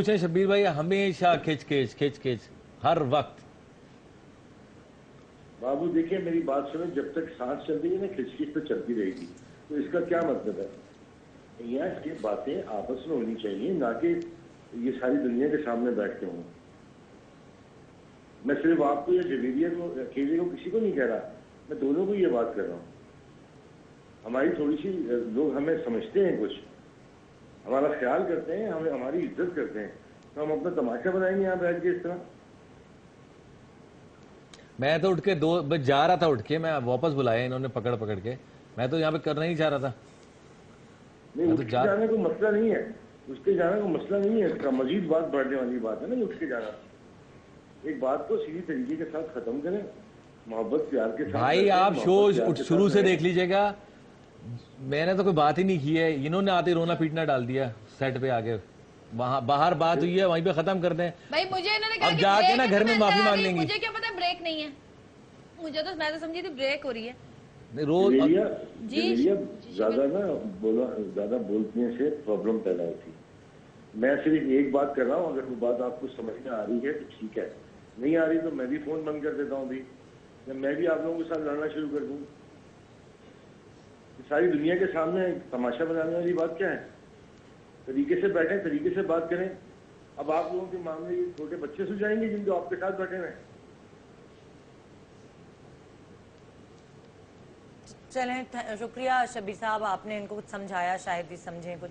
पूछे शब्बीर भाई, हमेशा खिच हर वक्त। बाबू देखिए मेरी बात सुनो, जब तक सांस चल रही है ना खिचखिच तो चलती रहेगी। तो इसका क्या मतलब है? यहाँ की बातें आपस में होनी चाहिए, ना कि ये सारी दुनिया के सामने बैठ के हों। मैं सिर्फ आपको या जवेरिया को अकेले को किसी को नहीं कह रहा, मैं दोनों को ये बात कर रहा हूँ। हमारी थोड़ी सी लोग हमें समझते हैं, कुछ हमारा ख्याल करते हैं, हमें हमारी इज्जत करते हैं, तो हम अपना तमाशा बनाएंगे यहाँ बैठ के इस तरह। मैं तो उठ के बस जा रहा था, उठ के मैं वापस बुलाया इन्होंने पकड़ के। मैं तो यहाँ पे करना ही चाह रहा था। नहीं, उठ के जाने को मसला नहीं है, उठ के जाने को मसला नहीं है, इसका मजीद बात बढ़ने वाली बात है ना उठ के जाना। एक बात को सीधी तरीके के साथ खत्म करें, मोहब्बत प्यार के साथ। भाई आप शो शुरू से देख लीजिएगा, मैंने तो कोई बात ही नहीं की है, इन्होंने आते रोना पीटना डाल दिया सेट पे आके। वहाँ बाहर बात हुई है, वहीं पे खत्म कर दें भाई। मुझे इन्होंने कहा अब जाके ना घर में माफी मांग लेंगे। मुझे क्या पता ब्रेक नहीं है, मुझे तो मैं तो समझी थी ब्रेक हो रही है रोज जी। ज्यादा ना बोला, ज्यादा बोलने से प्रॉब्लम पैदा होती है। मैं सिर्फ एक बात कर रहा हूँ, अगर वो बात आपको समझ में आ रही है तो ठीक है, नहीं आ रही तो मैं भी फोन बंद कर देता हूँ अभी, मैं भी आप लोगों के साथ लड़ना शुरू कर दूँ। सारी दुनिया के सामने तमाशा बनाने वाली बात क्या है? तरीके से बैठे, तरीके से बात करें। अब आप लोगों के मामले छोटे बच्चे सुझाएंगे जिनको आपके साथ बैठे हुए। चलें, शुक्रिया शब्बीर साहब, आपने इनको कुछ समझाया, शायद ही समझें कुछ।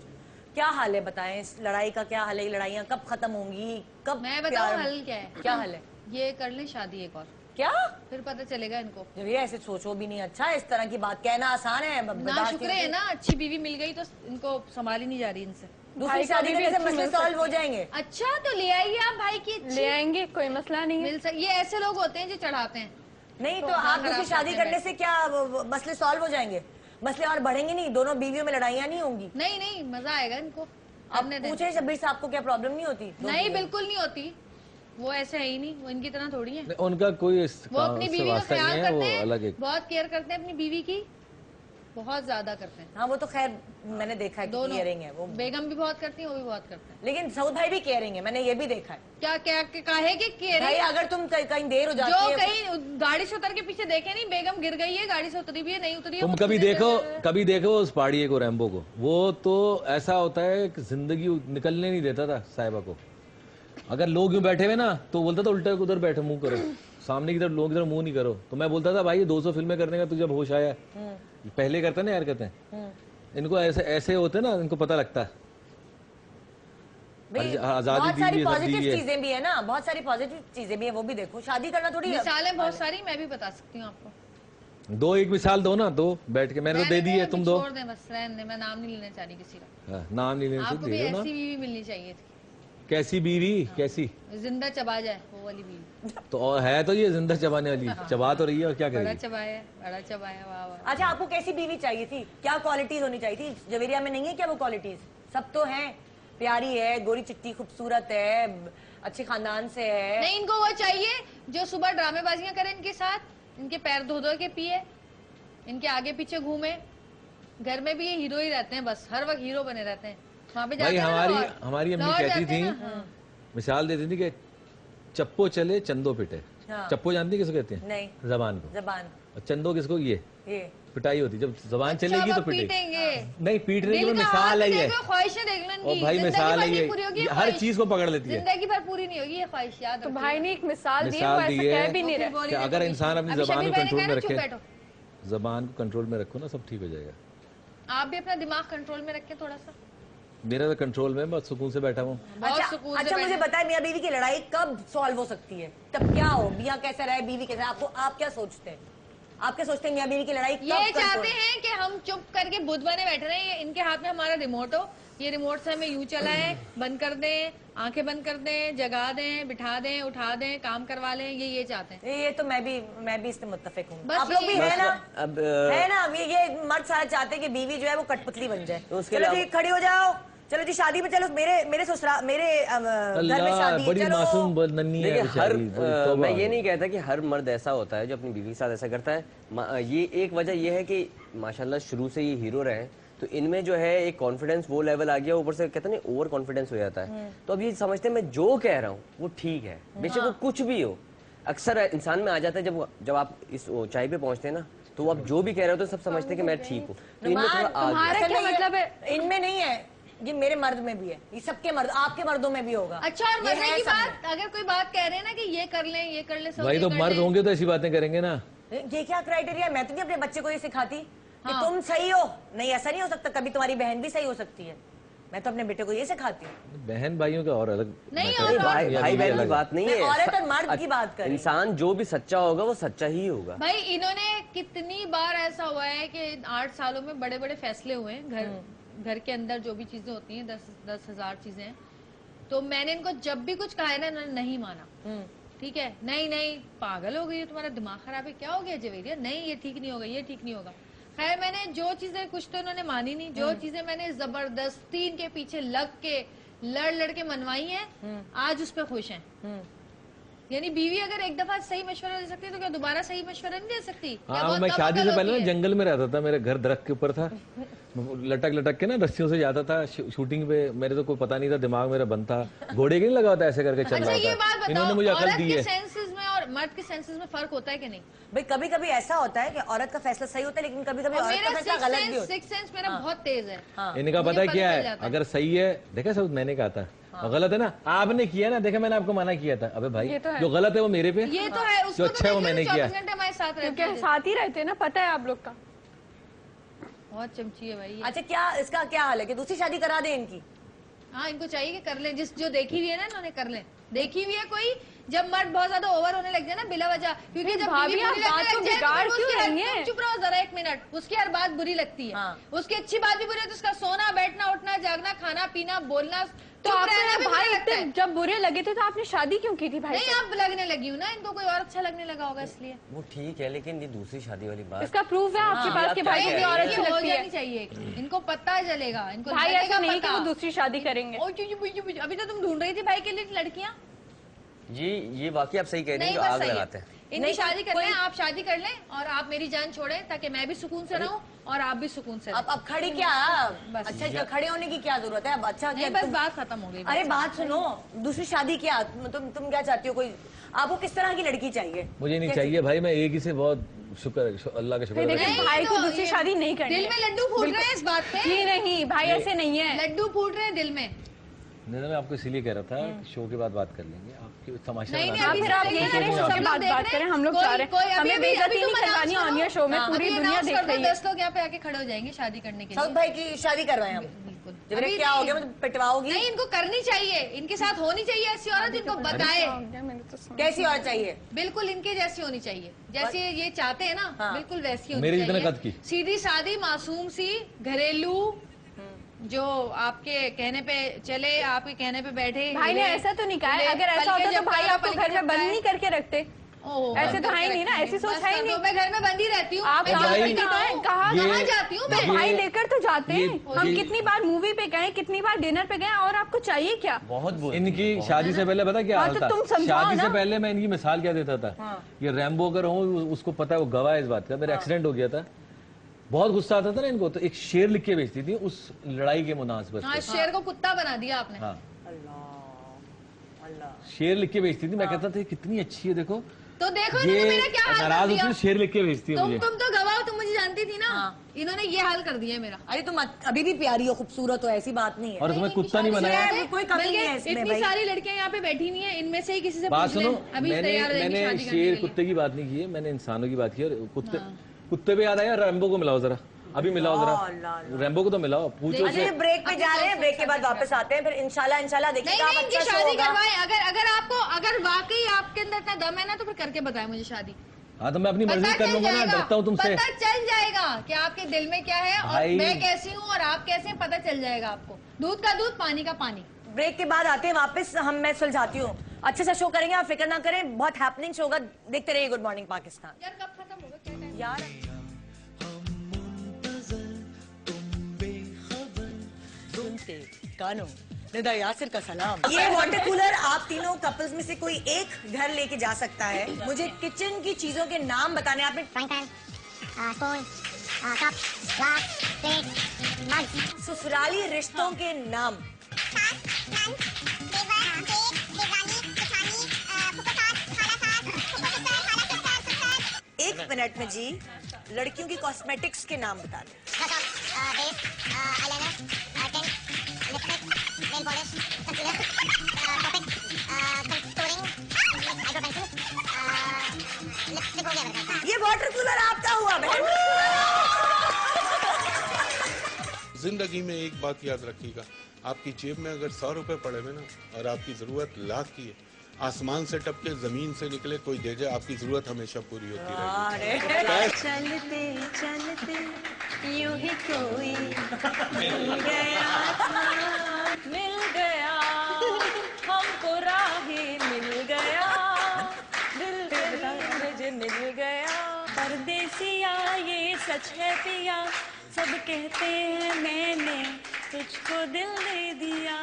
क्या हाल है बताएं, इस लड़ाई का क्या हाल है? लड़ाइयाँ कब खत्म होंगी, कब? मैं बताऊं हल क्या है? क्या हल है? ये कर ले शादी एक और, क्या फिर पता चलेगा इनको। ये ऐसे सोचो भी नहीं, अच्छा इस तरह की बात कहना आसान है ना, शुक्र है ना अच्छी बीवी मिल गई तो इनको संभाली नहीं जा रही इनसे। दूसरी शादी करने से मसले सॉल्व हो जाएंगे। अच्छा तो ले आइए आप भाई की, ले आएंगे, कोई मसला नहीं है। ये ऐसे लोग होते हैं जो चढ़ाते हैं। नहीं तो आप दूसरी शादी करने से क्या मसले सॉल्व हो जाएंगे? मसले और बढ़ेंगे नहीं, दोनों बीवियों में लड़ाइयाँ नहीं होंगी। नहीं मजा आएगा इनको। आपने पूछे शब्बीर साहब को क्या प्रॉब्लम नहीं होती? नहीं बिल्कुल नहीं होती, वो ऐसे है ही नहीं, वो इनकी तरह थोड़ी है। उनका कोई वो अपनी बीवी का ख्याल करते हैं, बहुत केयर करते हैं अपनी बीवी की, बहुत ज्यादा करते हैं। हाँ वो तो खैर मैंने देखा है, केयरिंग है वो। बेगम भी बहुत करती है, वो भी बहुत करते हैं। लेकिन सऊद भाई भी केयरिंग है, मैंने ये भी देखा है। क्या क्या काहे की केयरिंग? भाई अगर तुम कहीं देर हो जाती है, जो कहीं गाड़ी से उतर के पीछे देखे नहीं, बेगम गिर गई है, गाड़ी से उतरी भी है, नहीं उतरी है। तुम कभी देखो उस पहाड़िए को, रैम्बो को, वो तो ऐसा होता है कि जिंदगी निकलने नहीं देता था साहिबा को। अगर लोग यूं बैठे हुए ना तो बोलता था उल्टा उधर बैठो, मुंह करो सामने की तरफ, लोग की तरफ मुंह नहीं करो। तो मैं बोलता था भाई 200 फिल्में करने का तुझे होश आया? पहले करते ना यार, कहते हैं इनको ऐसे होते ना, इनको पता लगता है। आजादी बहुत सारी पॉजिटिव चीजें भी है ना, बहुत सारी पॉजिटिव चीजें भी है, वो भी देखो। शादी करना थोड़ी मिसालें बहुत सारी मैं भी बता सकती हूँ आपको। दो एक मिसाल दो ना, दो बैठ के, मैंने तो दे दी है, तुम दो। छोड़ दें बस, रहने दें, मैं नाम नहीं लेना चाह रही किसी का। नाम नहीं लेना, आपको भी ऐसी बीवी मिलनी चाहिए थी। कैसी बीवी? कैसी? जिंदा चबा जाए वो वाली बीवी। तो है तो ये जिंदा चबाने वाली, चबा तो रही है और क्या करेगी? बड़ा चबाया, वाह वाह। अच्छा आपको कैसी बीवी चाहिए थी, क्या क्वालिटीज होनी चाहिए थी? जवेरिया में नहीं है क्या वो क्वालिटीज? सब तो हैं, प्यारी है, गोरी चिट्टी खूबसूरत है, अच्छे खानदान से है। नहीं, इनको वो चाहिए जो सुबह ड्रामेबाजियां करे इनके साथ, इनके पैर धो धो के पिए, इनके आगे पीछे घूमे। घर में भी ये हीरो ही रहते हैं, बस हर वक्त हीरो बने रहते हैं। भाई हमारी अम्मी कहती थी, मिसाल देती थी कि चप्पो चले चंदो पिटे। हाँ। चप्पो जानती किसको कहते हैं? नहीं। जबान को। जबान। और चंदो किसको? ये पिटाई होती, जब जबान चलेगी तो पिटेगी। नहीं पीट रही है, मिसाल है ये। ख्वाहिशें देख लो इनकी, भाई मिसाल है ये, हर चीज को पकड़ लेती है। जिंदगी भर पूरी नहीं होगी ये ख्वाहिश, याद। तो भाई ने एक मिसाल दी है, अगर इंसान अपनी जबान को कंट्रोल में रखे, जबान को कंट्रोल में रखो ना, सब ठीक हो जाएगा। आप भी अपना दिमाग कंट्रोल में रखें थोड़ा सा। मेरा तो कंट्रोल में, बस सुकून से बैठा हूँ। अच्छा मुझे बताए, मियाँ बीवी की लड़ाई कब सॉल्व हो सकती है? तब क्या हो, मियाँ कैसे रहे, बीवी कैसे? आप क्या सोचते हैं? आप क्या सोचते हैं मियाँ बीवी की लड़ाई कब? ये चाहते हैं कि हम चुप करके बुध बने बैठे रहे, इनके हाथ में हमारा रिमोट हो, ये रिमोट से हमें यूं चलाएं, बंद कर दें, आंखें बंद कर दें, जगा दें, बिठा दें, उठा दें, काम करवा लें, ये चाहते हैं। ये तो मैं भी इससे मुत्तफिक हूँ। आप लोग भी है ना? अब है ना, ये मर्द सारा चाहते हैं कि बीवी जो है वो कटपुतली बन जाए। चलो जी खड़ी हो जाओ, चलो जी शादी में चलो, मेरे ससुराल, मेरे घर में शादी, बड़ी मासूम नन्ही है। तो मैं ये नहीं कहता कि हर मर्द ऐसा होता है जो अपनी बीवी के साथ ऐसा करता है। ये एक वजह ये है कि माशाल्लाह शुरू से ये हीरो रहे, तो इनमें जो है एक कॉन्फिडेंस वो लेवल आ गया, ऊपर से कहते हैं ओवर कॉन्फिडेंस हो जाता है। तो अब ये समझते हैं मैं जो कह रहा हूँ वो ठीक है, बेशक वो कुछ भी हो। अक्सर इंसान में आ जाता है जब आप इस ऊंचाई पे पहुंचते हैं ना, तो आप जो भी कह रहे हो तो सब समझते हैं कि मैं ठीक हूँ। तो इनमें थोड़ा तुम्हारा क्या मतलब है? इनमें नहीं है, ये मेरे मर्द में भी है, ये सबके मर्द, आपके मर्दों में भी होगा। अच्छा, और मरने की बात, अगर कोई बात कह रहे हैं ना कि ये कर लें, ये कर ले, भाई तो मर्द होंगे तो ऐसी बातें करेंगे ना। ये क्या क्राइटेरिया है? मैं तो नहीं अपने बच्चे को ये सिखाती कि तुम सही हो, नहीं ऐसा नहीं हो सकता, कभी तुम्हारी बहन भी सही हो सकती है। मैं तो अपने बेटे को ये सिखाती हूँ। बहन भाइयों का और अलग नहीं, भाई बहन की बात नहीं है, औरत और मर्द की बात कर। इंसान जो भी सच्चा होगा वो सच्चा ही होगा। भाई इन्होंने कितनी बार ऐसा हुआ है कि 8 सालों में बड़े बड़े फैसले हुए हैं, घर के अंदर जो भी चीजें होती हैं, 10,000 चीजें हैं, तो मैंने इनको जब भी कुछ कहा है ना, इन्होंने नहीं माना। ठीक है, नहीं पागल हो गई, तुम्हारा दिमाग खराब है, क्या हो गया जवेरिया, नहीं ये ठीक नहीं होगा, ये ठीक नहीं होगा। खैर मैंने जो चीजें, कुछ तो इन्होंने मानी नहीं, जो चीजें मैंने जबरदस्ती इनके पीछे लग के लड़ के मनवाई हैं, आज उस पर खुश हैं। यानी बीवी अगर एक दफा सही मशवरा दे सकती है तो क्या दोबारा सही मशवरा नहीं दे सकती? हाँ, मैं शादी से पहले ना जंगल में रहता था, मेरे घर दरख्त के ऊपर था, लटक के ना रस्सियों से जाता था शूटिंग पे। मेरे तो कोई पता नहीं था, दिमाग मेरा बंद था, घोड़े के नहीं लगा होता, ऐसे करके चल रहा था। इन्होंने मुझे अकल दी है। सेंसेस में और मर्द के सेंसेस में फर्क होता है कि नहीं? भाई कभी कभी ऐसा होता है कि औरत का फैसला सही होता है, लेकिन कभी कभी औरत का फैसला गलत भी होता है। सिक्स सेंस मेरा बहुत तेज है। इनका पता है क्या है, अगर सही है, देखा सब मैंने कहा था, और गलत है ना आपने किया ना, देखा मैंने आपको मना किया था, अबे भाई जो गलत है वो मेरे पे, ये तो है, जो अच्छा है वो मैंने किया। हमारे साथ ही रहते हैं ना, पता है आप लोग का। बहुत चमची है भाई। अच्छा, क्या इसका क्या हाल है कि दूसरी शादी करा दे इनकी? हाँ, इनको चाहिए कि कर लें, जो देखी हुई है ना इन्होंने, कर लें। देखी हुई है कोई, जब मर्द बहुत ज्यादा ओवर होने लग जाए ना बिला वजह, क्योंकि जब भाभी आप बात को बिगाड़ क्यों रही हैं? चुप रहो जरा 1 मिनट। उसकी हर बात बुरी लगती है, उसकी अच्छी बात भी बुरी है, तो उसका सोना बैठना उठना जागना खाना पीना बोलना, तो आपने भाई जब बुरे लगे थे तो आपने शादी क्यों की थी भाई? नहीं, अब लगने लगी हूँ ना, इनको कोई और अच्छा लगने लगा होगा इसलिए। वो ठीक है, लेकिन ये दूसरी शादी वाली बात, इसका प्रूफ है आपके पास कि भाई की औरत अच्छी लगती है? चाहिए इनको पता चलेगा, इनको भाई ऐसा नहीं कि वो दूसरी शादी करेंगे। अभी तो तुम ढूंढ रही थी भाई के लिए लड़कियाँ। जी ये वाकई आप सही कह रहे हैं, जो आग लगाते हैं। इनकी शादी कर लें, आप शादी कर लें और आप मेरी जान छोड़ें, ताकि मैं भी सुकून से रहूं और आप भी सुकून से। अब खड़ी क्या, अच्छा खड़े होने की क्या जरूरत है अब? अच्छा नहीं, बस बात खत्म हो गई। अरे बात सुनो, दूसरी शादी क्या, तुम क्या चाहती हो? कोई आपको किस तरह की लड़की चाहिए? मुझे नहीं चाहिए भाई, मैं एक ही से बहुत शुक्र, अल्लाह का शुक्र। भाई को दूसरी शादी नहीं करनी। दिल में लड्डू फूट रहे हैं इस बात पे? जी नहीं भाई, ऐसे नहीं है, लड्डू फूट रहे हैं दिल में। नहीं, मैं आपको इसीलिए कह रहा था शो के बाद बात कर लेंगे, आपकी तमाशा नहीं, फिर आप ये करें शो के बाद बात करें, हम लोग चाह रहे हैं, हमें बेइज्जती नहीं करवानी ऑनिया शो में, पूरी दुनिया देख रही है। 10 लोग यहाँ पे आके खड़े हो जाएंगे शादी करने के लिए। साउथ भाई की शादी करवाएं हम? अभी क्या हो गया, मतलब पिटवाओगी? नहीं, इनको करनी चाहिए, इनके साथ होनी चाहिए ऐसी औरत, इनको बताए कैसी औरत चाहिए। बिल्कुल इनके जैसी होनी चाहिए, जैसे ये चाहते हैं ना, बिल्कुल वैसी होनी मेरी चाहिए। जितने कद की, सीधी सादी मासूम सी, घरेलू, जो आपके कहने पे चले, आपके कहने पे बैठे। भाई ने ऐसा तो नहीं कहा है, अगर ऐसा होता तो भाई आपको घर में बंद नहीं करके रखते। ऐसे तो है ही नहीं ना, ऐसी सोच है ही नहीं। मैं घर में बंदी रहती हूँ, आप कहाँ जाती हूँ मैं? भाई लेकर तो जाते हैं, हम कितनी बार मूवी पे गए, कितनी बार डिनर पे गए, और आपको चाहिए क्या? बहुत इनकी शादी से पहले पता क्या हाल था? शादी से पहले मैं इनकी मिसाल क्या देता था, ये रैम्बो अगर हूँ उसको पता है, वो गवाह है इस बात का, मेरा एक्सीडेंट हो गया था, बहुत गुस्सा आता था ना इनको, तो एक शेर लिख के भेजती थी उस लड़ाई के मुनासिबत। हाँ, शेर को कुत्ता बना दिया आपने। हाँ, शेर लिख के भेजती थी, मैं कहता था कितनी अच्छी है, देखो तो देखो ये मेरा क्या हाल नाराज होती है, शेर लिख के भेजती है मुझे। तुम तो गवाह, तुम मुझे जानती थी ना। इन्होंने ये हाल कर दिया मेरा। अरे तुम अभी भी प्यारी हो, खूबसूरत हो, ऐसी बात नहीं है। और तुम्हें कुत्ता नहीं बनाया, कोई कमी नहीं है इसमें। इतनी सारी लड़कियां यहाँ पे बैठी हुई हैं, इनमें से ही किसी से बात पूछ सुनो, लें, अभी तैयार रहेंगी शादी करने के लिए। शेर कुत्ते की बात नहीं की है, मैंने इंसानों की बात की। और कुत्ते पे याद आया, रैम्बो को मिलाओ जरा, अभी मिलाओ जरा, रैम्बो को तो मिलाओ, पूछो से। ब्रेक पे जा रहे हैं, ब्रेक के बाद वापस आते हैं, फिर इंशाल्लाह देखिएगा आप अच्छा शो शादी होगा। करवाएं। अगर वाकई आपके अंदर इतना दम है ना, तो फिर करके बताएं मुझे शादी। हाँ, तो मैं अपनी मर्जी कर लूंगा ना, डरता हूँ तुमसे। पता चल जाएगा कि आपके दिल में क्या है और मैं कैसी हूँ और आप कैसे हैं, पता चल जाएगा आपको। दूध का दूध, पानी का पानी। ब्रेक के बाद आते हैं वापस, मैं सुलझाती हूँ, अच्छे से शो करेंगे, आप फिक्र ना करें, बहुत हैपनिंग शो होगा, देखते रहिए गुड मॉर्निंग पाकिस्तान। यार कब खत्म होगा, क्या टाइम यार? कानों निदा यासिर का सलाम। ये वाटर कूलर आप तीनों कपल्स में से कोई एक घर लेके जा सकता है। मुझे किचन की चीजों के नाम बताने, आपने स्पून, ससुराली रिश्तों के नाम। 1 मिनट में जी लड़कियों की कॉस्मेटिक्स के नाम बता दें। ये वाटर कूलर आपका हुआ बहन। जिंदगी में एक बात याद रखिएगा, आपकी जेब में अगर 100 रुपए पड़े हुए ना और आपकी जरूरत लाख की है, आसमान से टपके जमीन से निकले कोई दे जाए, आपकी जरूरत हमेशा पूरी होती रहेगी। चलते चलते यूं ही कोई मिल गया हमको राही मिल गया, दिल मिल गया। परदेसिया ये सच है पिया, सब कहते हैं मैंने तुझको दिल दे दिया।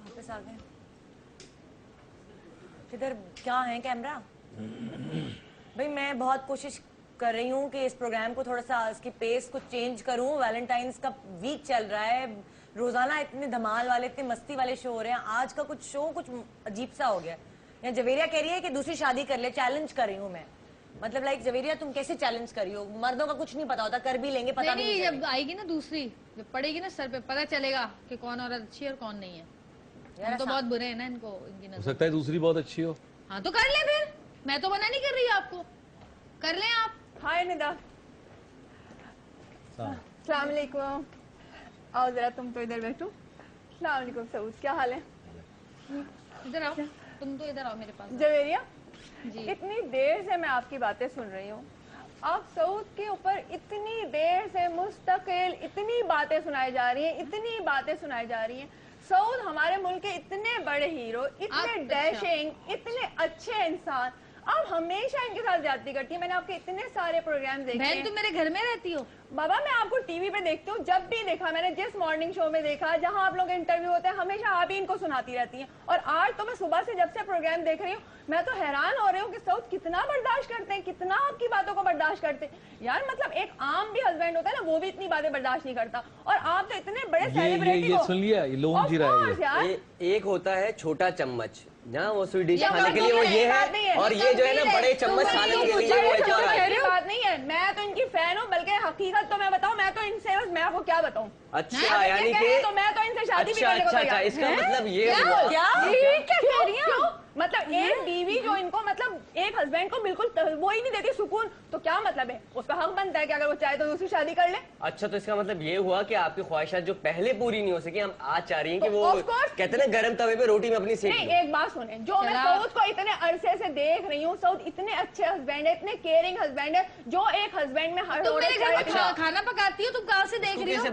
वापस आ गए। किधर क्या है कैमरा? भाई मैं बहुत कोशिश कर रही हूँ कि इस प्रोग्राम को थोड़ा सा इसकी पेस को चेंज करूँ। वैलेंटाइंस का वीक चल रहा है, रोजाना इतने धमाल वाले इतने मस्ती वाले शो हो रहे हैं, आज का कुछ शो कुछ अजीब सा हो गया। या जवेरिया कह रही है कि दूसरी शादी कर ले, चैलेंज कर रही हूँ मैं। मतलब लाइक जवेरिया तुम कैसे चैलेंज कर रही हो? मर्दों का कुछ नहीं पता होता, कर भी लेंगे पता नहीं। जब आएगी ना दूसरी, जब पड़ेगी ना सर पे, पता चलेगा कि कौन औरत अच्छी है और कौन नहीं है। हम तो बहुत बुरे हैं ना इनको, इनकी नजर। हो सकता है दूसरी बहुत अच्छी हो। हाँ तो कर ले फिर, मैं तो मना नहीं कर रही आपको, कर लें आप। हाय निदा। अस्सलाम वालेकुम। आओ जरा तुम तो इधर बैठो। अस्सलाम वालेकुम सऊद, क्या हाल है? इधर आओ, तुम तो इधर आओ मेरे पास। जवेरिया जी। इतनी देर से मैं आपकी बातें सुन रही हूँ, आप सऊद के ऊपर इतनी देर से मुस्तकिल इतनी बातें सुनाई जा रही हैं, इतनी बातें सुनाई जा रही हैं। सऊद हमारे मुल्क के इतने बड़े हीरो, इतने डैशिंग, इतने अच्छे इंसान, आप हमेशा इनके साथ ज्यादती करती है। मैंने आपके इतने सारे प्रोग्राम देखे हैं। बहन तुम मेरे घर में रहती हो? बाबा मैं आपको टीवी पे देखती हूँ, जब भी देखा मैंने, जिस मॉर्निंग शो में देखा, जहाँ आप लोग के इंटरव्यू होते हैं, हमेशा आप ही इनको सुनाती रहती हैं। और आज तो मैं सुबह से जब से प्रोग्राम देख रही हूँ, मैं तो हैरान हो रही हूँ कि सऊद कितना बर्दाश्त करते हैं, कितना आपकी बातों को बर्दाश्त करते हैं। यार मतलब एक आम भी हस्बैंड होता है ना, वो भी इतनी बातें बर्दाश्त नहीं करता, और आप तो इतने बड़े सेलिब्रिटी ये सुन लिया, ये लोग जी रहा है। एक होता है छोटा चम्मच, जहाँ वो स्वीट डिश खाने के लिए वो ये है, और ये जो है ना बड़े चम्मच सालन के लिए वो एक और है। बात नहीं है, मैं तो इनकी फैन हूँ, बल्कि हकीकत तो मैं बताऊँ, मैं तो इनसे, मैं आपको क्या बताऊँ। अच्छा यानी कि तो मैं तो इनसे शादी भी करने को अच्छा, इसका मतलब ये हुआ क्या कह रही हैं? मतलब एक बीवी जो इनको मतलब एक हस्बैंड को बिल्कुल वो ही नहीं देती सुकून, तो क्या मतलब है? उसका हक बनता है कि अगर वो चाहे तो दूसरी शादी कर ले। अच्छा तो इसका मतलब ये हुआ कि आपकी ख्वाहिशात जो पहले पूरी नहीं हो सकी, हम आज चाह रही हैं कि तो वो कहते हैं ना गरम तवे पे रोटी में अपनी सेक नहीं, एक बात सुने, जो मैं सऊद को इतने अरसे से देख रही हूँ, सऊद इतने अच्छे हस्बैंड है, इतने केयरिंग हस्बैंड है, जो एक हस्बैंड में हर खाना पकाती हो, तुम कहाँ से देख रही हो?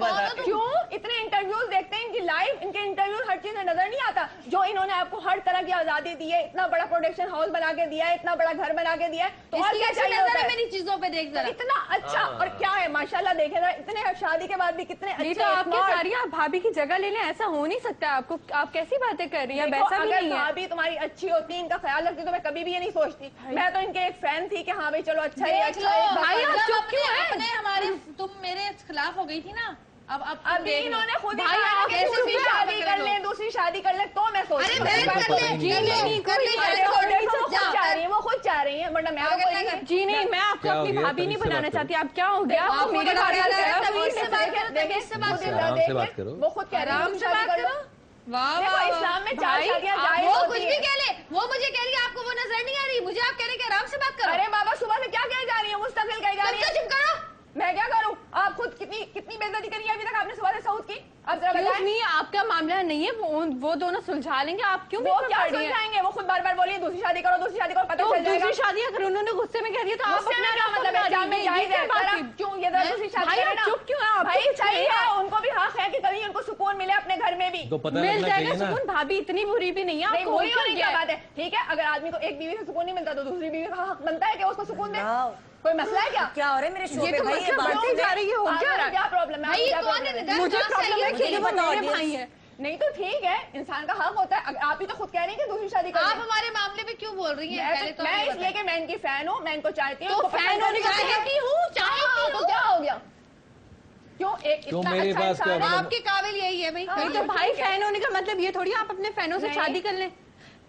क्यों इतने इंटरव्यूज देखते हैं इनकी लाइव, इनके इंटरव्यूज हर चीज में नजर नहीं आता, जो इन्होंने आपको हर तरह की आजादी दी है, इतना बड़ा प्रोडक्शन हाउस बना के दिया है, इतना बड़ा घर बना के दिया है, तो और क्या चाहिए होता है? मेरी चीजों पे देख जरा, इतना अच्छा। और क्या है माशाल्लाह, देखे जरा, इतने शादी के बाद भी कितने अच्छे। तो आपकी सारी आप भाभी की जगह ले लें, ऐसा हो नहीं सकता। आपको, आप कैसी बातें कर रही हैं? वैसा भी नहीं है। भाभी तुम्हारी अच्छी होती, इनका ख्याल रखती, तो मैं कभी भी ये नहीं सोचती। मैं तो इनके एक फैन थी कि हाँ भाई चलो अच्छा है, अच्छा है। भाई आप चुप क्यों हैं? अपने हमारे तुम मेरे खिलाफ हो गई थी ना, अब अभी इन्होंने खुद ही कहा कि दूसरी शादी कर ले, दूसरी शादी कर ले, तो मैं सोच रही हूँ वो खुद चाह रही है, वरना मैं जी नहीं, मैं आपको अपनी भाभी नहीं बनाना चाहती। आप क्या हो गया? आप मेरे आराम से बात करो। वो खुद कह रही है शादी कर लो। वाह, इस्लाम में 4 शादियां जायज वो होती कुछ है। भी कह ले, वो मुझे कह रही है, आपको वो नजर नहीं आ रही, मुझे आप कह रहे हैं आराम से बात करो। अरे बाबा सुबह से क्या कह जा रही है, मुस्तकिल कह जा रही है। चुप करो। मैं क्या करूं? आप खुद कितनी बेइज्जती करी है अभी तक आपने सुबह से सऊद की। अब जरा बताएं। नहीं, आपका मामला नहीं है, वो दोनों सुलझा लेंगे। आप क्यों वो क्या सुलझाएंगे? वो खुद बार बार बोलिए दूसरी शादी करो, दूसरी शादी करो, पता चल जाएगा। दूसरी शादी अगर उन्होंने गुस्से में कह दिया तो आप अपना क्या मतलब है? जान में जायज है, क्यों ये दूसरी शादी करें ना? चुप क्यों है? भाई चाहिए, उनको भी हक है कि कभी उनको सुकून मिले अपने घर में भी। तो पता मिल लगना जाएगा चाहिए ना। सुकून। भाभी इतनी बुरी भी नहीं है। नहीं, आपको बुरी क्यों होने की क्या बात है, ठीक है। अगर आदमी को एक बीवी से सुकून नहीं मिलता तो दूसरी बीवी का हक बनता है कि उसको सुकून दे। कोई मसला है क्या? क्या हो रहा है मेरे शो ये पे तो भाई? मतलब बढ़ती जा रही है। हो क्या रहा है? क्या प्रॉब्लम है? भाई ये क्या कौन problem है? है? निदान मुझे कहाँ से प्रॉब्लम आई है है? कि मुझे वो नहीं पता मेरे audience। भाई है। नहीं तो ठीक है, इंसान का हक होता है। अगर आप ही तो खुद कह रही हैं कि दूसरी शादी कर आप लें। हमारे मामले में क्यों बोल रही हैं? पहले तो मैं हमें इसलिए कि मैं इनकी फैन हूँ, मैं इनको चाहती हूँ। तो इनको फैन पसंद होने का करती चाहती हूँ, चाहती तो हूँ। क्या हो गया? क्यों एक क्यों इतना मेरे अच्छा पास इंसान क्या है? आपके काबिल यही है भाई। नहीं तो भाई फैन होने का मतलब ये थोड़ी आप अपने फैनों से नहीं। शादी कर लें।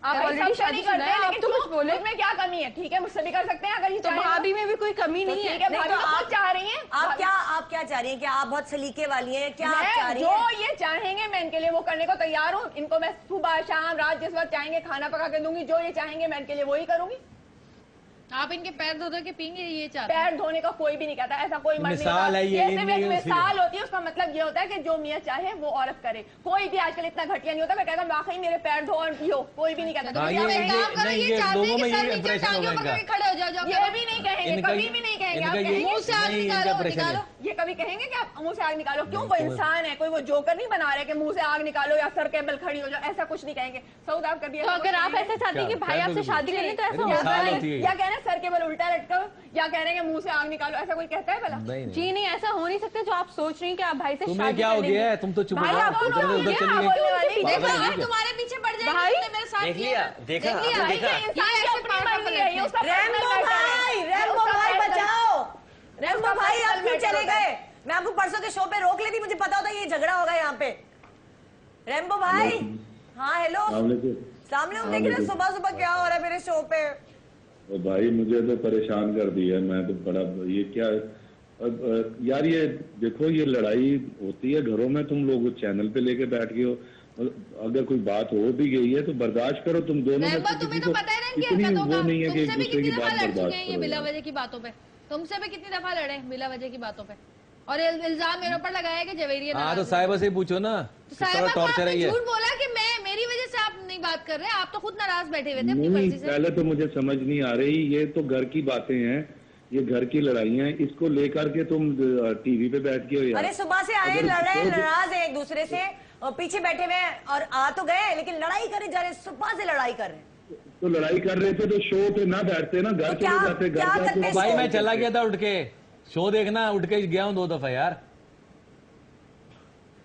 आप भाई ऑलरेडी सबसे शादी नहीं कर करते रहे हैं, हैं, आप लेकिन तो कुछ क्यों? बोले। मुझ में क्या कमी है? ठीक है, मुझसे भी कर सकते हैं अगर ये तो चाहें तो। भाभी में भी कोई कमी नहीं ठीक है। है, नहीं भाभी तो तो आप- खुद चाह रही हैं। आप क्या चाह रही हैं? क्या आप बहुत सलीके वाली हैं? क्या आप चाह मैं रही जो हैं? ये चाहेंगे मैं इनके लिए वो करने को तैयार हूँ। इनको मैं सुबह शाम रात जिस वक्त चाहेंगे खाना पका के दूंगी। जो ये चाहेंगे मैं इनके लिए वही करूंगी। आप इनके पैर धो धो के पीएंगे, ये चाहते हैं। पैर धोने का कोई भी नहीं कहता, ऐसा कोई मर्द नहीं मिसाल होता। है ये, सिर्फ इनमें एक ये मिसाल होती है। उसका मतलब ये होता है कि जो मियाँ चाहे वो औरत करे। कोई भी आजकल इतना घटिया नहीं होता। मैं कहता हूँ वाकई मेरे पैर धो और पियो, कोई भी नहीं कहता। हाँ, तो ये- आप एक काम करो, नहीं, ये ये चाहते हैं लोगों कि में सर ये नीचे impression टांगे होगा ऊपर करके इनका। खड़े हो जाओ, जाओ ये भी नहीं कहेंगे, इनका कभी ये- भी नहीं कहेंगे। इनका आप ये- कहेंगे मुंह से आग नहीं, इनका निकालो, impression है। निकालो। ये कभी कहेंगे कि आप मुंह से आग निकालो? क्यों? वो इंसान है, कोई वो जोकर नहीं बना रहे कि मुंह से आग निकालो या सर के बल खड़ी हो जाओ। ऐसा कुछ नहीं कहेंगे। सऊद आप कभी तो अगर आप ऐसा चाहती हैं कि भाई आपसे शादी कर लें तो ऐसा होगा मिसाल नहीं। होती है। या कह रहे हैं सर के बल उल्टा लटको, या कह रहे हैं कि मुंह से आग निकालो। ऐसा कोई कहता है भला? नहीं नहीं। जी नहीं, ऐसा हो नहीं सकता। जो आप सोच रही हैं कि आप भाई से तुम्हें शादी क्या कर हो लेंगे। गया है? तुम तो चुप हो भाई जाओ। आप उधर बोलो, उधर ये चली आप गई। बोलने वाली। पागल देखो है हम क्या? तुम्हारे पीछे पड़ जाएंगे, भाई, तुमने मेरे साथ देख किया लिया, ना। देखा, देख लिया, आपने भाई, देखा। ये इंसान की ऐसे अपनी पागल मर्जी है, ये उसका रैम्बो personal matter है। भाई, रैम्बो उसका भाई personal बचाओ। रैम्बो उसका भाई आप personal क्यों matter चले होता है। गए? मैं आपको परसों के शो पे रोक लेती, मुझे पता होता ये झगड़ा होगा यहाँ पे। रैम्बो भाई, हाँ हेलो, सामने हम देख रहे हैं सुबह सुबह क्या हो रहा है मेरे शो पे। भाई मुझे तो परेशान कर दिया है। मैं तो बड़ा ये क्या यार, ये देखो ये लड़ाई होती है घरों में, तुम लोग चैनल पे लेके बैठ गए हो। अगर कोई बात हो भी गई है तो बर्दाश्त करो तुम दोनों में रैम्बो से तुम्हें किसी तो को पता है ना इनकी इतनी हरकतों वो का। नहीं है कि एक तुमसे भी दूसरे कितनी की दफा बात लड़ चुके बर्दाश्त हैं ये करो बिला यार। वजह की बातों पे। तुमसे भी कितनी दफा लड़े बिला वजह की बातों पे, और इल्जाम मेरे ऊपर लगाया कि जवेरिया हाँ तो नाराज है। साहिबा से ही पूछो ना, तो कितना साहिबा को टॉर्चर है आपने ये। झूठ बोला कि मैं मेरी वजह से आप नहीं बात कर रहे, आप तो खुद नाराज बैठे हुए थे अपनी नहीं, मर्जी से। पहले तो मुझे समझ नहीं आ रही। ये तो घर की बातें हैं, ये घर की लड़ाइयाँ हैं। इसको लेकर के तुम टीवी पे बैठ के हो यार। अरे सुबह से आए, अगर लड़ रहे हैं, तो- नाराज है एक दूसरे से, और पीछे बैठे हुए हैं, और आ तो गए लेकिन लड़ाई करे जा रहे, सुबह से लड़ाई कर रहे हैं। तो लड़ाई कर रहे थे तो शो पे ना बैठते ना, घर तो क्या- चले जाते। क्या घर करते जाके भाई मैं शो चला गया था उठ के शो देखना, उठ के गया हूँ 2 दफा यार।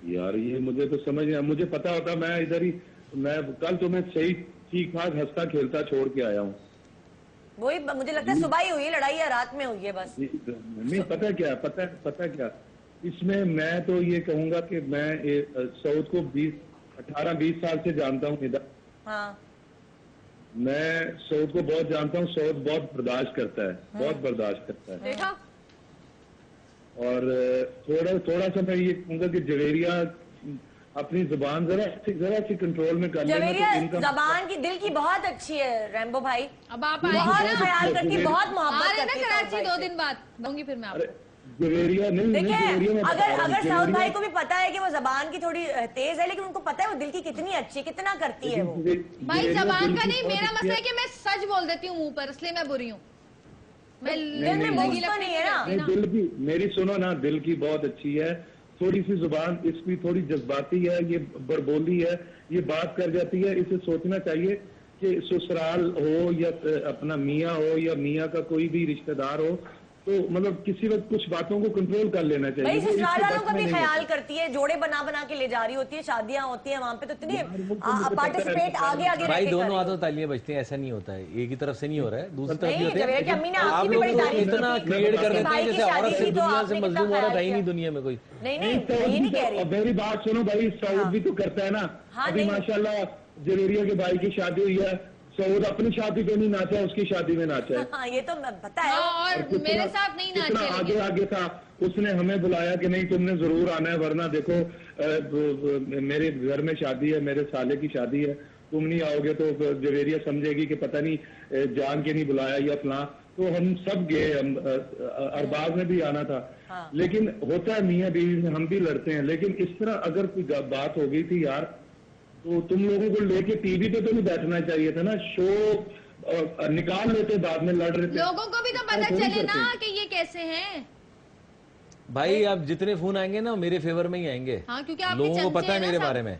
यार ये मुझे तो समझ नहीं, मुझे पता होता मैं इधर ही, मैं कल तो मैं सही ठीक ठाक हंसता खेलता छोड़ के आया हूँ। वही मुझे लगता है सुबह ही हुई है लड़ाई या रात में हुई है बस। नहीं पता क्या, पता क्या इसमें मैं तो ये कहूंगा कि मैं सऊद को 18-20 साल से जानता हूँ इधर। हाँ मैं सऊद को बहुत जानता हूँ। सऊद बहुत बर्दाश्त करता है, बहुत बर्दाश्त करता है। देखा? और थोड़ा सा मैं ये कहूंगा कि जवेरिया अपनी जुबान जरा सी कंट्रोल में कर लेना जवेरिया तो इनका जबान की दिल की बहुत अच्छी है रैम्बो भाई, अब आप आए बहुत बहुत ख्याल अच्छी करती, है। बहुत आ मोहब्बत रहे ना करती है कराची साउद 2 भाई से। दिन बाद, दूंगी फिर मैं अरे आपको। जवेरिया नहीं, देखिए जवेरिया मैं बता अगर रहा हूँ, अगर साउद जवेरिया- भाई को भी पता है कि वो जबान की थोड़ी तेज है, लेकिन उनको पता है वो दिल की कितनी अच्छी है, कितना करती है वो। भाई जवेरिया जबान दिल का की नहीं, बहुत मेरा अच्छी मसला है कि मैं सच बोल देती हूँ मुंह पर, इसलिए मैं बुरी हूँ। मैं दिल में नहीं, बोझ तो नहीं है ना। नहीं, दिल की मेरी सुनो ना, दिल की बहुत अच्छी है। थोड़ी सी जुबान इसकी थोड़ी जज्बाती है, ये बड़बोली है, ये बात कर जाती है। इसे सोचना चाहिए कि ससुराल हो या अपना मियाँ हो या मियाँ का कोई भी रिश्तेदार हो, तो मतलब किसी वक्त कुछ बातों को कंट्रोल कर लेना चाहिए। भाई वो ससुराल इसके वालों बस का में भी नहीं ख्याल होता। करती है, जोड़े बना बना के ले जा रही होती है, शादियां होती है वहाँ पे, तो इतनी यार, वो तो मुझे पता पार्टिसिपेट है। आगे आगे भाई रह के दोनों कर हाथों तालियां बजती हैं, ऐसा नहीं होता है, एक ही तरफ से नहीं हो रहा है, दूसरी तरफ भी नहीं, होते हैं। जवेरिया की अम्मी ने आप आपकी भी लोग बड़ी तो तारीफ की इतना थी। क्रिएट कर उसके देते भाई हैं की जैसे शादी औरत थी से तो दुनिया आपने से कितना मजलूम औरत ख्याल है ही नहीं किया। दुनिया में कोई। नहीं नहीं, नहीं सऊद ये भी नहीं कह तो, रही। मेरी बात सुनो भाई, सऊद भी तो करता है ना। हाँ, अभी नहीं। माशाल्लाह जवेरिया के भाई की शादी हुई है, सऊद अपनी शादी पे नहीं नाचा, उसकी शादी में नाचा है। हाँ ये तो पता है। हाँ, और कितना- मेरे साथ नहीं कितना नाचे आगे लेकिन। आगे था। उसने हमें बुलाया कि नहीं तुमने जरूर आना है, वरना देखो मेरे घर में शादी है, मेरे साले की शादी है, तुम नहीं आओगे तो जवेरिया समझेगी कि पता नहीं जान के नहीं बुलाया या फलां। तो हम सब गए, हम अरबाज में भी आना था। हाँ। लेकिन होता है मियाँ बीवी में, हम भी लड़ते हैं, लेकिन इस तरह अगर कोई बात हो गई थी यार, तो तुम लोगों को लेके टीवी पे तो नहीं बैठना चाहिए था ना। शो निकाल लेते, बाद में लड़ रहे थे। लोगों को भी तो पता थोड़ी चले ना करते। कि ये कैसे हैं। भाई अब जितने फोन आएंगे ना मेरे फेवर में ही आएंगे। हाँ, क्योंकि आपके लोगों को चमचे पता है हैं ना मेरे सब। बारे में।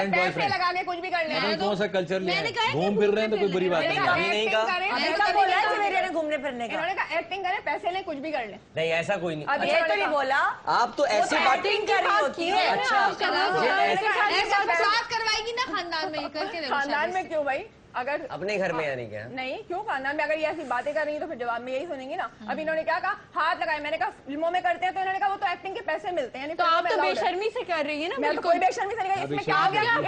गर्लफ्रेंड पैसे बॉयफ्रेंड लगा के कुछ भी कर ले। कौन सा कल्चर लिया है? घूम फिर रहे हैं तो कोई बुरी बात नहीं है। नहीं कहा ऐसा बोला है सवेरे ने घूमने फिरने का। इन्होंने कहा एक्टिंग करें, पैसे लें, कुछ भी कर लें। नहीं ऐसा कोई नहीं। अब ये तो नहीं बोला, आप तो ऐसी एक्टिंग कर रही होती है। अच्छा करवाएगी ना खानदान में करके देखो। खानदान में क्यों भाई? अगर अपने घर में यानी क्या? नहीं, क्यों खानदान में? अगर ये ऐसी बातें कर रही है तो फिर जवाब में यही सुनेंगी ना। अब इन्होंने क्या कहा, हाथ लगाए। मैंने कहा फिल्मों में करते हैं, तो इन्होंने कहा वो तो एक्टिंग के पैसे मिलते हैं। तो आप तो बेशर्मी से कर रही है ना। मैं तो कोई बेशर्मी से नहीं कर रही। इसमें क्या आ गया?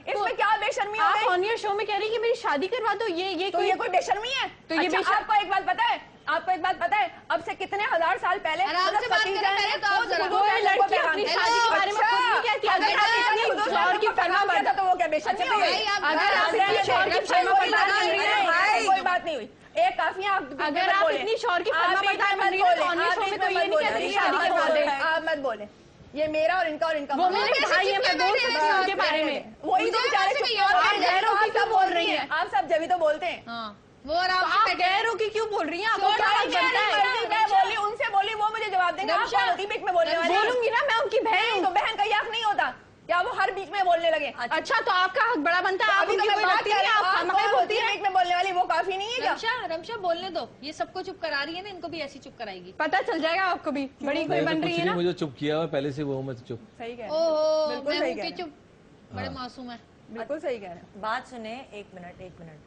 इसमें क्या बेशर्मी हो गई? आप ऑन योर शो में कह रही है कि मेरी शादी करवा दो, ये तो ये कोई बेशर्मी है? तो ये आपको एक बात पता है, आपको एक बात पता है, अब से कितने हजार साल पहले आराम से बात करें पहले तो आप जरा। कोई लड़की अपनी शादी के बारे में खुद नहीं कहती। अगर आप अपनी शौहर की फरमा बरदार, तो वो क्या बेशर्मी हो गई? अगर आप अपनी शौहर की फरमा बरदार कर रही है, कोई बात नहीं हुई। एक काफी है। अगर आप इतनी शौहर की फरमा बरदार कर रही है तो ऑन योर शो में तो ये नहीं कहती कि शादी करवा दे। आप मत बोले, ये मेरा और इनका वो मेरे भाई है, मैं बोल सकती हूँ उनके बारे में। वही तो बेचारे क्या बोल रही है आप सब जब तो बोलते हैं। वो और आप गैरों की क्यों बोल रही हैं? आपको क्या बनता है? बोली उनसे, बोली वो मुझे जवाब देंगे। आप कौन होती बीच में बोलने वाली? बोलूंगी ना, मैं उनकी बहन। तो बहन का हक नहीं होता क्या? वो हर बीच में बोलने लगे। अच्छा तो आपका हक बड़ा बनता है। आप उनकी कोई लगती है, आप खामखा बोलती है। बीच में बोलने वाली वो काफी नहीं है क्या? रमशा बोलने दो, ये सबको चुप करा रही है ना, इनको भी ऐसी चुप कराएगी। पता चल जाएगा आपको भी, बड़ी कोई बन रही है ना। मुझे चुप किया हुआ पहले से, वो मैं चुप। सही कह ओहो, बिल्कुल मैं सही हूँ कह कि रहे हैं। चुप, बड़े मासूम है। बिल्कुल सही कह रहे हैं। बात सुने, एक मिनट।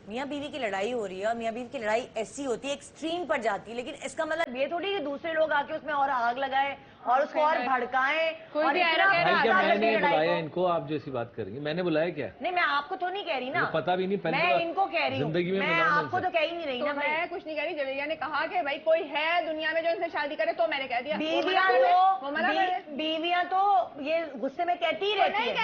मियाँ बीवी की लड़ाई हो रही है और मियाँ बीवी की लड़ाई ऐसी होती है, एक्सट्रीम पर जाती है, लेकिन इसका मतलब ये थोड़ी कि दूसरे लोग आके उसमें और आग लगाए और उसको और भड़काएं। कोई और भी इतना ऐरा भाई क्या मैंने लड़ाई बुलाया को- इनको? आप जो ऐसी बात कर रही हैं, मैंने बुलाया क्या? नहीं, मैं आपको तो नहीं कह रही ना, मुझे पता भी नहीं, पहले मैं तो इनको कह रही हूँ। जिंदगी में मैं मिला आपको उनसे। तो कह ही नहीं रही तो ना भाई। मैं कुछ नहीं कह रही। जवेरिया ने कहा कि भाई कोई है दुनिया में जो इनसे शादी करे, तो मैंने कह दिया बीवियां तो ये गुस्से में कहती ही रहती है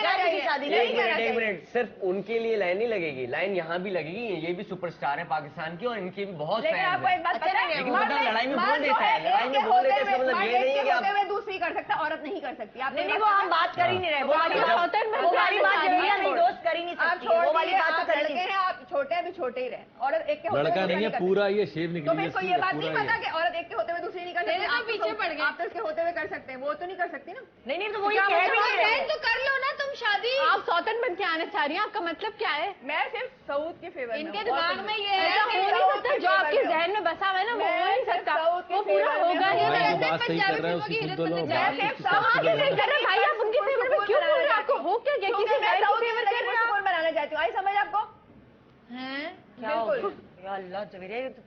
शादी नहीं नहीं। कहना एक मिनट, सिर्फ उनके लिए लाइन नहीं लगेगी, लाइन यहाँ भी लगेगी। ये भी सुपरस्टार है पाकिस्तान की और इनके भी बहुत लेकिन फैंस आपको एक बात पता है, लेकिन मतलब लड़ाई में बोल देता है, लड़ाई में बोल देता है, इसका मतलब ये नहीं है कि आप दूसरी कर सकता, औरत नहीं कर सकती। आप नहीं, वो हम बात कर ही नहीं रहे। वो वाली बात जवेरिया नहीं, दोस्त कर ही नहीं आप सकती। वो वाली बात तो कर लड़के हैं, आप छोटे हैं भी छोटे ही रहे। औरत एक के होते लड़का हुए नहीं है, दूसरी पूरा ये शेप तो निकली मेरे को ये बात नहीं पूरा पता ये। कि औरत एक के होते हुए दूसरी नहीं कर सकती। आप पीछे पड़ गए। आप तो इसके होते हुए कर सकते हैं, वो तो नहीं कर सकती ना। नहीं, तो वो ये कह भी नहीं रहे। तो कर लो ना तुम शादी। आप सौतन बन के आना चाह रही हैं, आपका मतलब क्या है? मैं सिर्फ सऊद के फेवर में इनके हूँ। दिमाग में ये ऐसा हो नहीं सकता, जो आपके जहन में बसा हुआ है ना, वो हो नहीं सकता, वो पूरा होगा ही भाई नहीं। जो बात सही कर रहा है उसकी सुन तो लो। बात उसकी आप ये नहीं कर रहे भाई, आप उनके फेवर में क्यों बोल रहे हैं? आपको हो क्या गया? किसी मैं गैर सऊद के के फेवर कर रहे हैं आप? कौन बनाना चाहती हूँ? आई समझ आपको? हैं? क्या हो गया? या अल्लाह जवेरिया, ये तो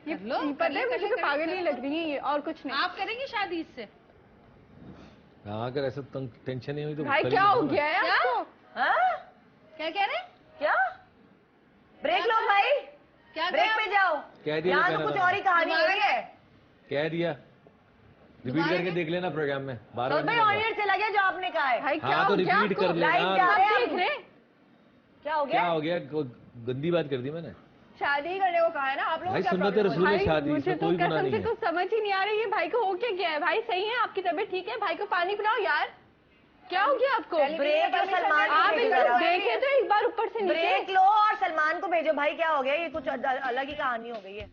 ये पता है मुझे तो पागल ही लग रही है ये, और कुछ नहीं। आप करेंगे शादी इससे? हाँ, अगर ऐसा टेंशन नहीं हुई तो भाई कर क्या ही हो दूंगा। गया है आपको? हाँ? क्या कह रहे हैं? क्या ब्रेक लो भाई, क्या ब्रेक पे जाओ। कह दिया यहाँ जो तो कहना कुछ था। और ही कहानी हो रही है। कह दिया, रिपीट करके देख लेना प्रोग्राम में, बार तो बार भाई नहीं ऑन होगा। एयर चला गया जो आपने कहा है। भाई क्या हाँ तो हो गया रिपीट आपको? कर लाइव लेना। जा रहे आप हैं देख हम। रहे हैं? क्या हो क्या गया? हो गया? गंदी बात कर दी मैंने। शादी करने को कहा है ना आप लोग। भाई सुन्नत रसूल है शादी, मुझे इसमें तो कोई गुनाह कसम नहीं से है। तो समझ ही नहीं आ रही है भाई को हो क्या गया है। भाई सही है, आपकी तबीयत ठीक है? भाई को पानी पिलाओ यार, क्या हो गया आपको? ब्रेक लो, सलमान को आप भेजो एक जरा। बार देखे तो एक बार ऊपर से नीचे। ब्रेक लो और सलमान को भेजो। भाई क्या हो गया? ये कुछ अलग ही कहानी हो गई है।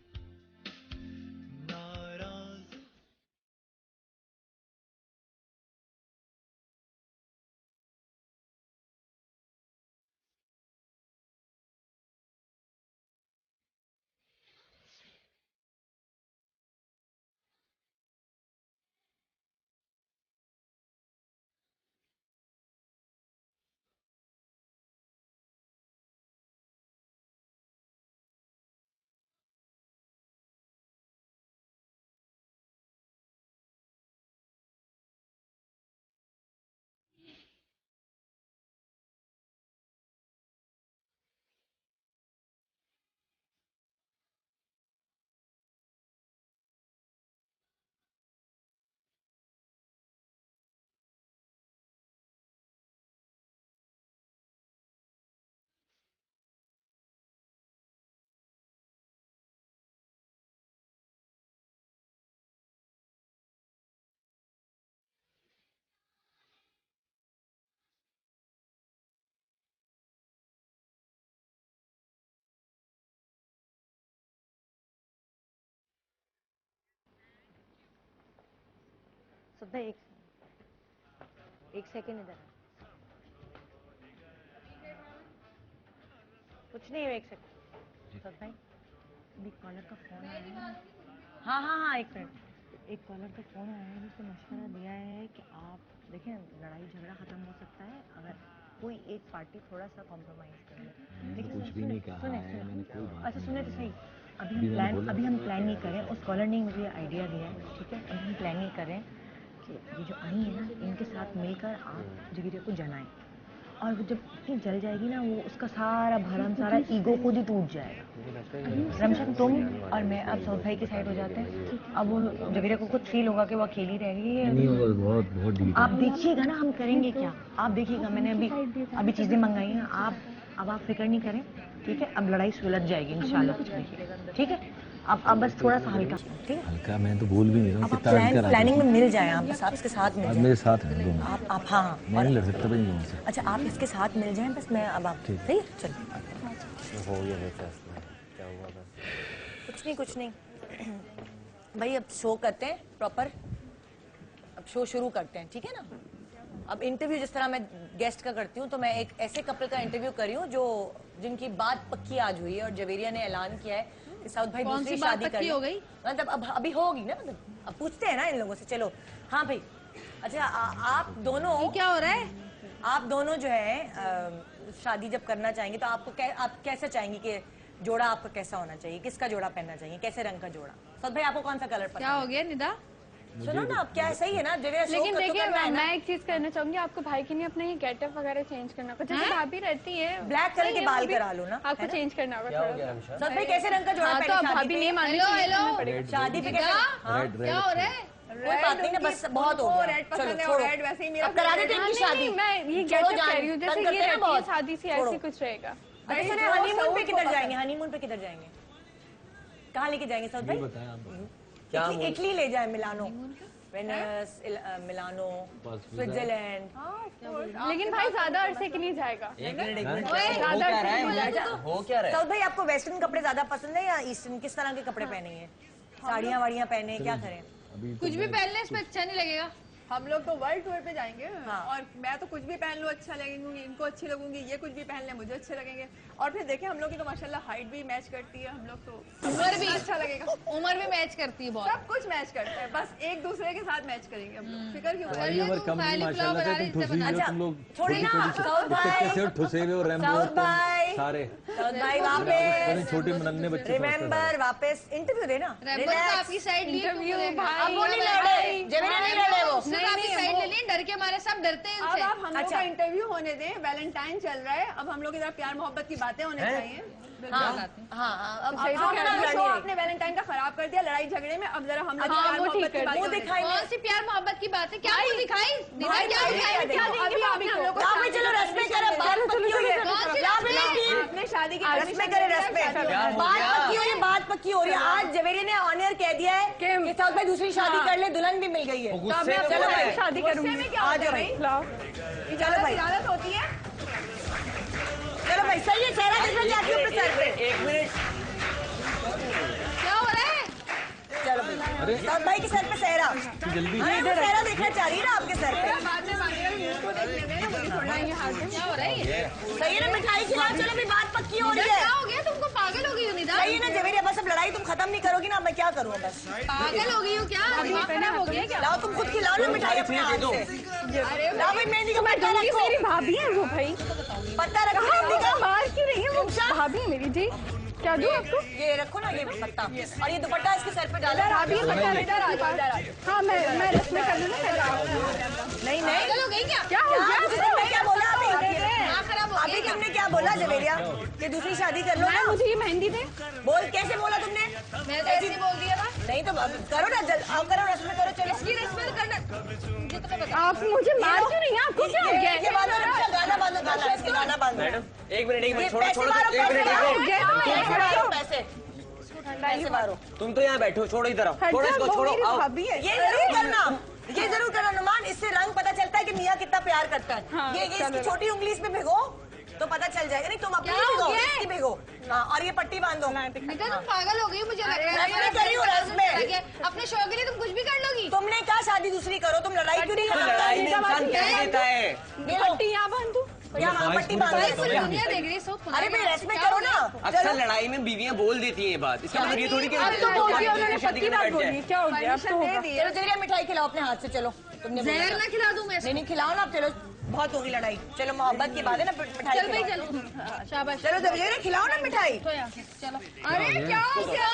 सुधा एक सेकेंड इधर कुछ नहीं है। एक सेकेंड भाई अभी कॉलर का फोन आया है। हाँ, एक मिनट। एक कॉलर का फोन आया है, उसको मशवरा दिया है कि आप देखें, लड़ाई झगड़ा खत्म हो सकता है अगर कोई एक पार्टी थोड़ा सा कॉम्प्रोमाइज कर ले। लेकिन कुछ भी नहीं कहा है मैंने, कोई बात। अच्छा सुने तो सही, अभी हम प्लान नहीं करें। उस कॉलर ने मुझे आइडिया दिया है, ठीक है। अभी हम प्लान नहीं करें कि ये जो आई है ना, इनके साथ मिलकर आप जगीरे को जलाएं, और वो जब इतनी जल जाएगी ना, वो उसका सारा भरम, सारा ईगो खुद ही टूट जाएगा। रमशन, तुम और मैं अब सऊद भाई की साइड हो जाते हैं। अब वो जगीरे को खुद फील होगा कि वो अकेली रह गई है। बहुत डीप। आप देखिएगा ना हम करेंगे क्या, आप देखिएगा। मैंने अभी चीजें मंगाई हैं। अब आप फिक्र नहीं करें, ठीक है। अब लड़ाई सुलझ जाएगी इंशाल्लाह, कुछ नहीं, ठीक है। अब बस थोड़ा सा हल्का, ठीक है। हल्का मैं तो बोल भी नहीं रहा हूँ। प्लानिंग में मिल जाए आप, बस आप इसके साथ मिल जाए। मेरे साथ हैं दोनों। आप हाँ, मैं नहीं लड़ सकता भाई लोगों से। अच्छा आप इसके साथ मिल जाएं, बस मैं अब आप सही है। चलिए हो गया क्या हुआ? बस कुछ नहीं भाई, अब शो करते हैं प्रॉपर। अब शो शुरू करते हैं, ठीक है ना। अब इंटरव्यू जिस तरह मैं गेस्ट का करती हूँ, तो मैं एक ऐसे कपल का इंटरव्यू करी हूँ जो जिनकी बात पक्की आज हुई है, और जवेरिया ने ऐलान किया है कि सऊद भाई दूसरी शादी कर हो गई। मतलब अब अभी होगी ना, मतलब अब पूछते हैं ना इन लोगों से। चलो हाँ भाई, अच्छा आप दोनों क्या हो रहा है? आप दोनों जो है शादी जब करना चाहेंगे तो आप कैसा चाहेंगी कि जोड़ा आपका कैसा होना चाहिए, किसका जोड़ा पहनना चाहिए, कैसे रंग का जोड़ा? सऊद भाई आपको कौन सा कलर पसंद? क्या हो गया निदा? सुनो ना, अब क्या है, सही है ना। लेकिन देखिए मैं एक चीज करना चाहूंगी, आपको भाई के लिए अपने ये गेटअप वगैरह चेंज करना होगा। जैसे भाभी रहती है, ब्लैक कलर के बाल करा लो ना, आपको चेंज करना होगा थोड़ा सा। सऊद भाई कैसे रंग का जोड़ा तो पहने भाभी नहीं मान रही, शादी पे? क्या हो रहा है? कोई बात नहीं ना, बस बहुत हो गया। रेड पसंद है, और रेड वैसे ही मेरा करा देते हैं शादी। मैं ये गेटअप कह रही हूँ, जैसे ये रहती है शादी से ऐसी कुछ रहेगा। हनीमून पे किधर जाएंगे? हनीमून पे किधर जाएंगे? कहाँ लेके जाएंगे सऊद भाई? क्या इटली ले जाए, मिलानो, वेनिस, मिलानो, स्विट्जरलैंड। लेकिन भाई ज्यादा अरसे के लिए जाएगा। एक मिनट हो क्या रहा है? सऊद भाई आपको वेस्टर्न कपड़े ज्यादा पसंद है या ईस्टर्न? किस तरह के कपड़े पहनेंगे? साड़ियाँ वाड़ियाँ पहने, क्या करें? कुछ भी पहनने इसमें अच्छा नहीं लगेगा। हम लोग तो वर्ल्ड टूर पे जाएंगे, और मैं तो कुछ भी पहन लूँ अच्छा लगेंगी, इनको अच्छी लगूंगी, ये कुछ भी पहन ले मुझे अच्छे लगेंगे। और फिर देखें हम लोग की तो माशाल्लाह हाइट भी मैच करती है, हम लोग तो उम्र भी अच्छा लगेगा। उम्र भी मैच करती है बहुत, सब कुछ मैच करता है, बस एक दूसरे के साथ मैच करेंगे हम लोग। फिक्र क्यों? तुम्हारी उम्र कम नहीं माशाल्लाह से, तुम ठुसे हुए हो, तुम लोग छोड़े ना सऊद भाई, कैसे ठुसे हुए हो, रैम्बो हो तुम सारे। सऊद भाई वापस छोटे नन्हे बच्चे, रिमेम्बर वापस इंटरव्यू देना। आपकी साइड इंटरव्यू अब वो नहीं लड़े, जवेरिया नहीं लड़े, वो आपकी साइड ले लिए, डर के हमारे सब डरते हैं अब आप हम लोग का इंटरव्यू होने दें, वैलेंटाइन चल रहा है, अब हम लोग इधर प्यार मोहब्बत की बातें होने चाहिए। अब शो आपने वैलेंटाइन का खराब कर दिया लड़ाई झगड़े में, अब जरा हम लोग प्यार मोहब्बत की बातें दिखाई। कौन सी प्यार मोहब्बत की बातें? क्या वो दिखाई? चलो रस्में करें, बात पक्की हुई है, आपने शादी की रस्में करें, रस्में बात पक्की हुई है, बात पक्की हो रही है। आज जवेरिया ने ऑनियर कह दिया है कि सऊद भाई दूसरी शादी कर ले, दुल्हन भी मिल गई है। चलो भाई शादी करूंगी, आ जाओ भाई, इजाजत होती है। चलो भाई सही है, चेहरा देखना चाहती हूँ अपने सर पे। एक मिनट, क्या हो रहा है? चलो भाई, सऊद भाई के सर पे सेहरा, जल्दी सेहरा देखना चाह रही है ना आपके सर पे। क्या हो रहा है ये? सही है ना, मिठाई खिलाओ। चलो भाई बात पक्की हो रही है। क्या हो गया? तुमको पागल हो गई हो निदा? सही है ना जवेरिया, बस अब लड़ाई तुम खत्म नहीं करोगी ना, मैं क्या करूँ बस? पागल हो गई हो क्या? दिमाग खराब हो गया क्या? लाओ तुम खुद खिलाओ ना मिठाई अपने हाथ से। लाओ भाई मेहंदी का पत्ता रखो, मेरी भाभी है वो भाई, पत्ता रखो मेहंदी का। बाहर क्यों रही है वो? भाभी है मेरी जी, क्या दूं आपको? ये रखो ना, ये पत्ता, और ये दुपट्टा इसके सर पे डालो। भाभी हाँ मैं रस्में कर लूँ ना। नहीं पागल हो गई क्या? क्या हो गया? तुमने क्या बोला अभी? दिमाग खराब हो अभी गया? तुमने क्या बोला जवेरिया कि दूसरी शादी कर लो ना? मुझे ये मेहंदी दे। बोल, कैसे बोला तुमने? मैं तो ऐसे ही बोल दिया था। नहीं तो करो ना, आओ करो, रस्में करो। चलो इसकी रस्में तो करना, मुझे तो बता। आप मुझे मार क्यों नहीं? आपको क्या हो गया? ये बांधो, गाना बांधो, गाना, इसके गाना बांधो। एक मिनट छोड़ो, पैसे मारो, पैसे पैसे मारो। तुम तो यहाँ बैठो, छोड़ो इधर आओ, छोड़ो इसको, छोड़ो आओ। ये जरूर करना नुमान, इससे रंग पता चलता है कि मियाँ कितना प्यार करता है। ये इसकी छोटी उंगली इसमें भिगो तो पता चल जाएगा। नहीं तुम अपनी भिगो, इसकी भिगो। हाँ, और ये पट्टी बांधो। निका तुम पागल हो गई, मुझे लग रहा है। रस्में करी हो, रस्में। अपने शौक के लिए तुम कुछ भी कर लोगी। तुमने कहा शादी दूसरी करो, तुम लड़ाई क्यों नहीं करती? लड़ाई में इंसान क्या देता है? पट्टी यहाँ बांध दूं? क्या मोहब्बती बात है? दुनिया देख रही है सब। अरे भाई रेस्पेक्ट करो ना। अक्सर लड़ाई में बीवियां बोल देती हैं ये बात, इसका मतलब ये थोड़ी कि शादी के लिए बैठ जाए। क्या हो गया? चलो चलिए मिठाई खिलाओ अपने हाथ से, चलो तुमने जहर ना खिला दूं मैं? नहीं खिलाओ ना, चलो बहुत होगी लड़ाई, चलो मोहब्बत की बात है ना, मिठाई चल भाई चलो, शाबाश। चलो खिलाओ ना मिठाई। चलो, अरे क्या हो गया?